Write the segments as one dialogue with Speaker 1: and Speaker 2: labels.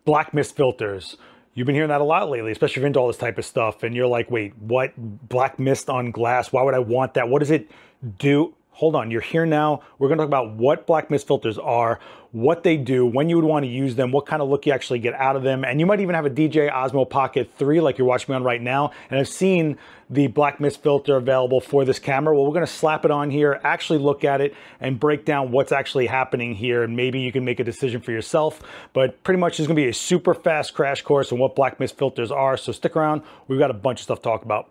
Speaker 1: Black mist filters. You've been hearing that a lot lately, especially if you're into all this type of stuff. And you're like, wait, what? Black mist on glass? Why would I want that? What does it do? Hold on, you're here now. We're gonna talk about what black mist filters are, what they do, when you would want to use them, what kind of look you actually get out of them. And you might even have a DJI Osmo Pocket 3 like you're watching me on right now. And I've seen the black mist filter available for this camera. Well, we're gonna slap it on here, actually look at it and break down what's actually happening here. And maybe you can make a decision for yourself. But pretty much it's gonna be a super fast crash course on what black mist filters are. So stick around, we've got a bunch of stuff to talk about.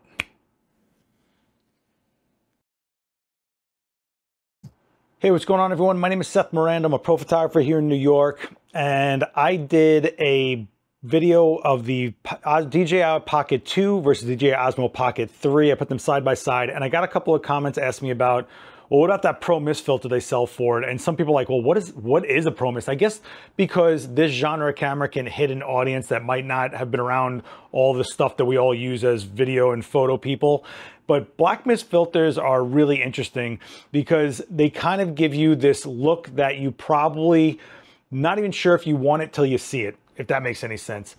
Speaker 1: Hey, what's going on, everyone? My name is Seth Miranda. I'm a pro photographer here in New York, and I did a video of the DJI Pocket 2 versus DJI Osmo Pocket 3. I put them side by side, and I got a couple of comments asking me about, well, what about that Pro Mist filter they sell for it? And some people are like, well, what is a Pro Mist? I guess because this genre camera can hit an audience that might not have been around all the stuff that we all use as video and photo people. But black mist filters are really interesting because they kind of give you this look that you probably not even sure if you want it till you see it, if that makes any sense.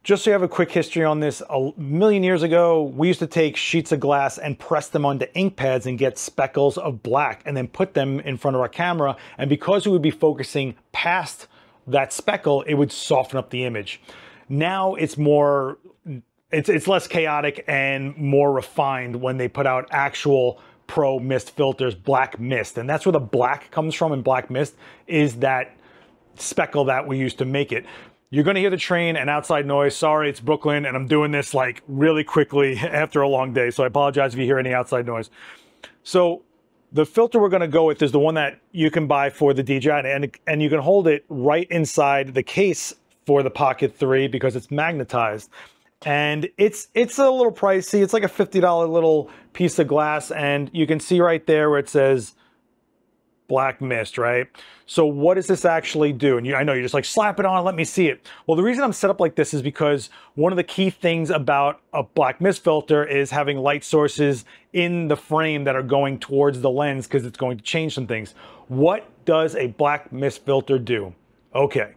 Speaker 1: Just so you have a quick history on this, a million years ago, we used to take sheets of glass and press them onto ink pads and get speckles of black and then put them in front of our camera. And because we would be focusing past that speckle, it would soften up the image. Now it's more, it's less chaotic and more refined when they put out actual Pro Mist filters, black mist. And that's where the black comes from in black mist, is that speckle that we use to make it. You're gonna hear the train and outside noise. Sorry, it's Brooklyn, and I'm doing this like really quickly after a long day, so I apologize if you hear any outside noise. So the filter we're gonna go with is the one that you can buy for the DJI, and you can hold it right inside the case for the Pocket 3 because it's magnetized. And it's a little pricey. It's like a $50 little piece of glass, and you can see right there where it says black mist, right? So what does this actually do? And I know you're just like, slap it on, let me see it. Well, the reason I'm set up like this is because one of the key things about a black mist filter is having light sources in the frame that are going towards the lens because it's going to change some things. What does a black mist filter do? Okay.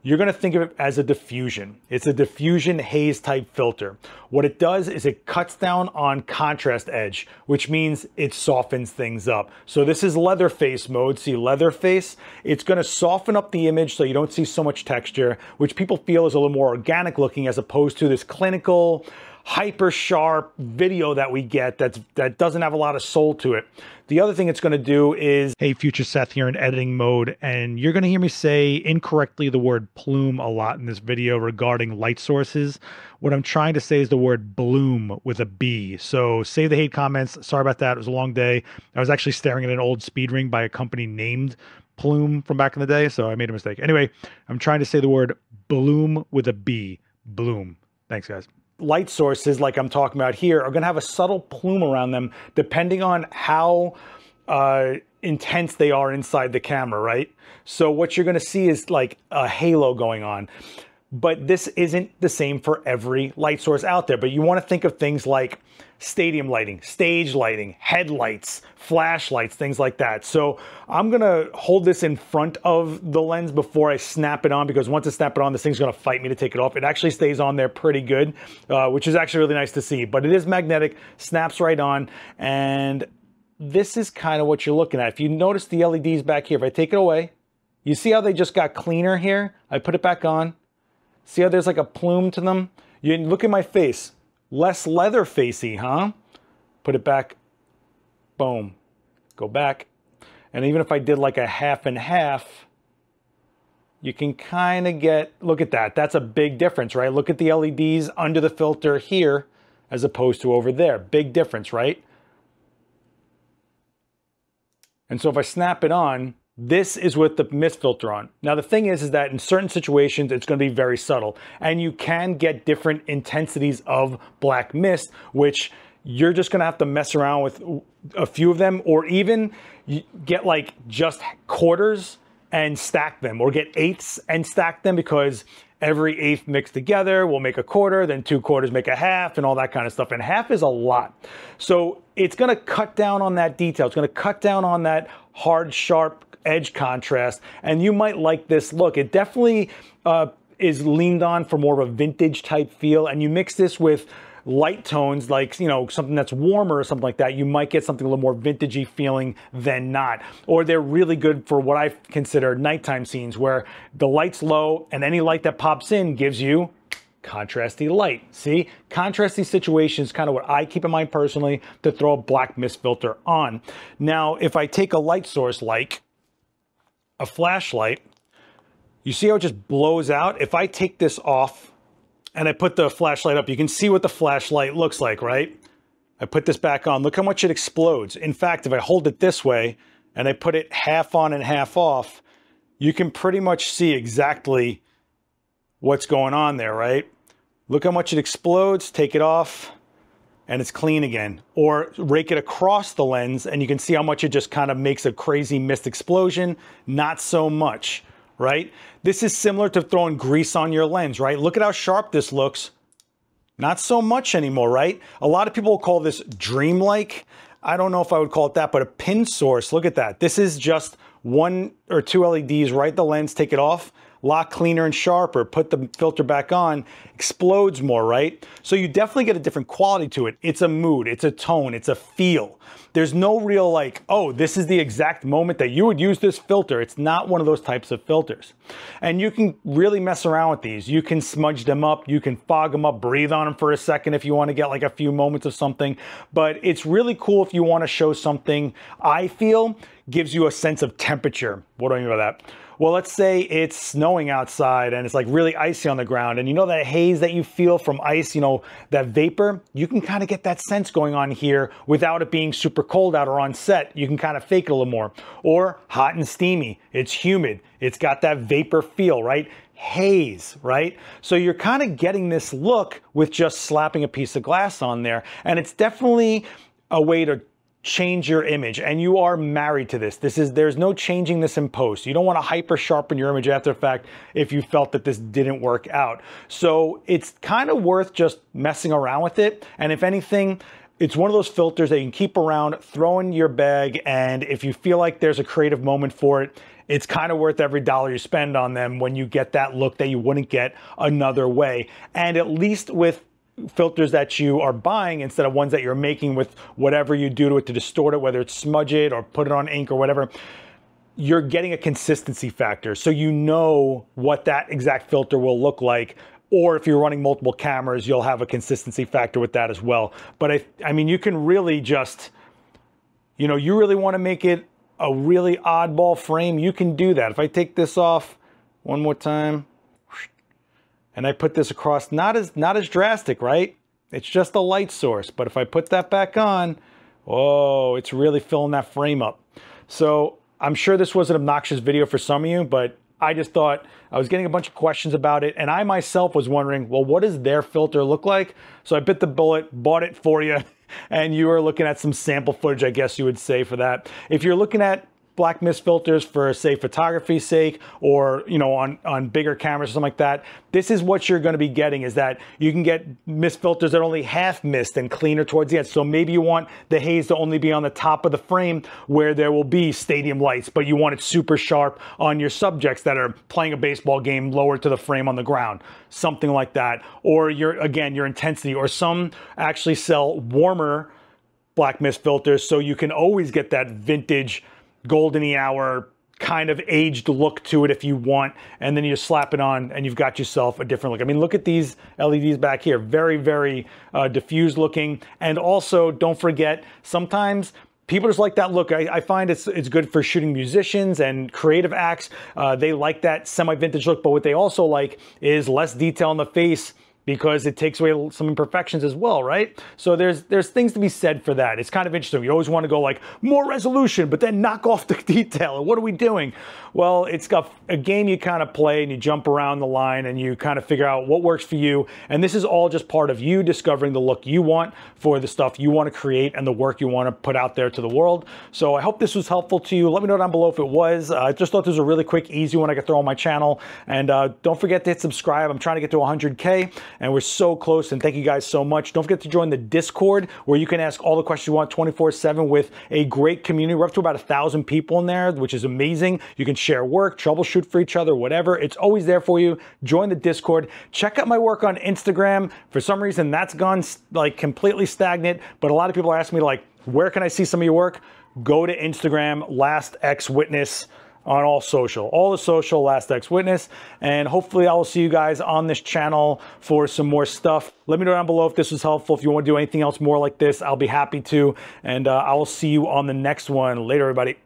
Speaker 1: You're gonna think of it as a diffusion. It's a diffusion haze type filter. What it does is it cuts down on contrast edge, which means it softens things up. So this is Leatherface mode. See Leatherface? It's gonna soften up the image so you don't see so much texture, which people feel is a little more organic looking as opposed to this clinical, hyper sharp video that we get that doesn't have a lot of soul to it. The other thing it's going to do is, hey, future Seth here in editing mode, and you're going to hear me say incorrectly the word plume a lot in this video regarding light sources. What I'm trying to say is the word bloom with a B. So save the hate comments. Sorry about that. It was a long day. I was actually staring at an old speed ring by a company named Plume from back in the day, so I made a mistake. Anyway, I'm trying to say the word bloom with a B. Bloom. Thanks, guys. Light sources like I'm talking about here are going to have a subtle plume around them depending on how intense they are inside the camera, right? So what you're going to see is like a halo going on. But this isn't the same for every light source out there. But you want to think of things like stadium lighting, stage lighting, headlights, flashlights, things like that. So I'm going to hold this in front of the lens before I snap it on, because once I snap it on, this thing's going to fight me to take it off. It actually stays on there pretty good, which is actually really nice to see. But it is magnetic, snaps right on, and this is kind of what you're looking at. If you notice the LEDs back here, if I take it away, you see how they just got cleaner here? I put it back on. See how there's like a plume to them? You look at my face. Less leather facey, huh? Put it back. Boom. Go back. And even if I did like a half and half, you can kind of get, look at that. That's a big difference, right? Look at the LEDs under the filter here as opposed to over there. Big difference, right? And so if I snap it on, this is with the mist filter on. Now the thing is that in certain situations, it's going to be very subtle, and you can get different intensities of black mist, which you're just going to have to mess around with a few of them, or even get like just quarters and stack them, or get eighths and stack them, because every eighth mixed together will make a quarter, then 2 quarters make a half, and all that kind of stuff. And half is a lot. So it's gonna cut down on that detail. It's gonna cut down on that hard, sharp edge contrast, and you might like this look. It definitely is leaned on for more of a vintage type feel, and you mix this with light tones, like, you know, something that's warmer or something like that, you might get something a little more vintagey feeling than not. Or they're really good for what I consider nighttime scenes, where the light's low and any light that pops in gives you contrasty light. See, contrasty situations, kind of what I keep in mind personally to throw a black mist filter on. Now, if I take a light source like a flashlight, you see how it just blows out? If I take this off and I put the flashlight up, you can see what the flashlight looks like, right? I put this back on, look how much it explodes. In fact, if I hold it this way and I put it half on and half off, you can pretty much see exactly what's going on there, right? Look how much it explodes, take it off, and it's clean again. Or rake it across the lens and you can see how much it just kind of makes a crazy mist explosion. Not so much, right? This is similar to throwing grease on your lens, right? Look at how sharp this looks. Not so much anymore, right? A lot of people call this dreamlike. I don't know if I would call it that, but a pin source, look at that. This is just 1 or 2 LEDs, right the lens, take it off, a lot cleaner and sharper, put the filter back on, explodes more, right? So you definitely get a different quality to it. It's a mood, it's a tone, it's a feel. There's no real like, oh, this is the exact moment that you would use this filter. It's not one of those types of filters. And you can really mess around with these. You can smudge them up, you can fog them up, breathe on them for a second if you want to get like a few moments of something. But it's really cool if you want to show something, I feel, gives you a sense of temperature. What do I mean by that? Well, let's say it's snowing outside and it's like really icy on the ground, and you know that haze that you feel from ice, you know, that vapor, you can kind of get that sense going on here without it being super cold out or on set. You can kind of fake it a little more. Or hot and steamy, it's humid, it's got that vapor feel, right? Haze, right? So you're kind of getting this look with just slapping a piece of glass on there, and it's definitely a way to change your image, and you are married to this. There's no changing this in post. You don't want to hyper sharpen your image after the fact if you felt that this didn't work out. So it's kind of worth just messing around with it. And if anything, it's one of those filters that you can keep around, throw in your bag, and if you feel like there's a creative moment for it, it's kind of worth every dollar you spend on them when you get that look that you wouldn't get another way. And at least with filters that you are buying instead of ones that you're making with whatever you do to it to distort it, whether it's smudge it or put it on ink or whatever, you're getting a consistency factor. So you know what that exact filter will look like. Or if you're running multiple cameras, you'll have a consistency factor with that as well. But I mean, you can really just, you know, you really want to make it a really oddball frame, you can do that. If I take this off one more time, and I put this across, not as drastic, right? It's just a light source. But if I put that back on, whoa, it's really filling that frame up. So I'm sure this was an obnoxious video for some of you, but I just thought, I was getting a bunch of questions about it, and I myself was wondering, well, what does their filter look like? So I bit the bullet, bought it for you, and you are looking at some sample footage, I guess you would say, for that. If you're looking at black mist filters for, say, photography's sake, or, you know, on bigger cameras or something like that, this is what you're going to be getting, is that you can get mist filters that are only half mist and cleaner towards the edge. So maybe you want the haze to only be on the top of the frame where there will be stadium lights, but you want it super sharp on your subjects that are playing a baseball game lower to the frame on the ground, something like that. Or your intensity, or some actually sell warmer black mist filters, so you can always get that vintage golden hour kind of aged look to it if you want, and then you just slap it on and you've got yourself a different look. I mean, look at these LEDs back here, very, very diffused looking. And also, don't forget, sometimes people just like that look. I find it's good for shooting musicians and creative acts. They like that semi-vintage look, but what they also like is less detail on the face, because it takes away some imperfections as well, right? So there's things to be said for that. It's kind of interesting. You always want to go like more resolution, but then knock off the detail. And what are we doing? Well, it's got a game you kind of play and you jump around the line and you kind of figure out what works for you. And this is all just part of you discovering the look you want for the stuff you want to create and the work you want to put out there to the world. So I hope this was helpful to you. Let me know down below if it was. I just thought this was a really quick, easy one I could throw on my channel. And don't forget to hit subscribe. I'm trying to get to 100K and we're so close. And thank you guys so much. Don't forget to join the Discord where you can ask all the questions you want 24/7 with a great community. We're up to about 1,000 people in there, which is amazing. You can share work, troubleshoot for each other, whatever. It's always there for you. Join the Discord. Check out my work on Instagram. For some reason, that's gone like completely stagnant, but a lot of people ask me like, where can I see some of your work? Go to Instagram, Last X Witness on all the social, Last X Witness, and hopefully I will see you guys on this channel for some more stuff. Let me know down below if this was helpful. If you want to do anything else more like this, I'll be happy to, and I will see you on the next one. Later, everybody.